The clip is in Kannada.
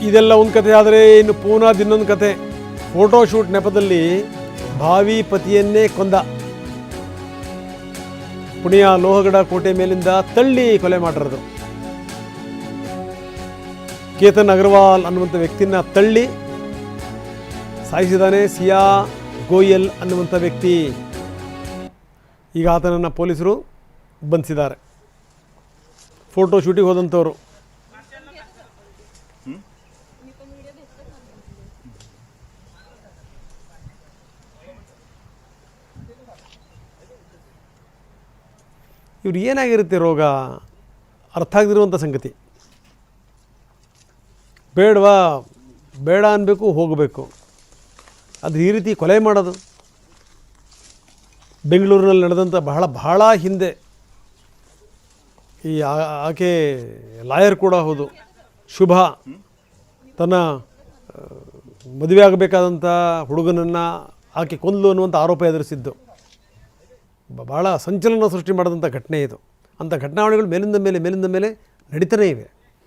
ಇದೆಲ್ಲ ಒಂದು ಕತೆ ಆದರೆ ಇನ್ನು ಪೂನಾದ ಇನ್ನೊಂದು ಕತೆ. ಫೋಟೋಶೂಟ್ ನೆಪದಲ್ಲಿ ಭಾವಿ ಪತಿಯನ್ನೇ ಕೊಂದ. ಪುಣೆಯ ಲೋಹಗಡ ಕೋಟೆ ಮೇಲಿಂದ ತಳ್ಳಿ ಕೊಲೆ ಮಾಡಿರೋದು. ಕೇತನ್ ಅಗರ್ವಾಲ್ ಅನ್ನುವಂಥ ವ್ಯಕ್ತಿನ ತಳ್ಳಿ ಸಾಯಿಸಿದಾನೆ ಸಿಯಾ ಗೋಯಲ್ ಅನ್ನುವಂಥ ವ್ಯಕ್ತಿ. ಈಗ ಆತನನ್ನು ಪೊಲೀಸರು ಬಂಧಿಸಿದ್ದಾರೆ. ಫೋಟೋ ಶೂಟಿಗೆ ಹೋದಂಥವ್ರು. ಇವ್ರು ಏನಾಗಿರುತ್ತೆ ರೋಗ ಅರ್ಥ ಆಗದಿರುವಂಥ ಸಂಗತಿ. ಬೇಡವಾ ಬೇಡ ಅನ್ನಬೇಕು, ಹೋಗಬೇಕು. ಅದು ಈ ರೀತಿ ಕೊಲೆ ಮಾಡೋದು ಬೆಂಗಳೂರಿನಲ್ಲಿ ನಡೆದಂಥ ಬಹಳ ಹಿಂದೆ. ಈ ಆಕೆ ಲಾಯರ್ ಕೂಡ ಹೌದು. ಶುಭ ತನ್ನ ಮದುವೆ ಆಗಬೇಕಾದಂಥ ಹುಡುಗನನ್ನು ಆಕೆ ಕೊಂದ್ಲು ಅನ್ನುವಂಥ ಆರೋಪ ಎದುರಿಸಿದ್ದು. ಭಾಳ ಸಂಚಲನ ಸೃಷ್ಟಿ ಮಾಡಿದಂಥ ಘಟನೆ ಇದು. ಅಂಥ ಘಟನಾವಳಿಗಳು ಮೇಲಿಂದ ಮೇಲೆ ನಡೀತಾನೇ ಇವೆ.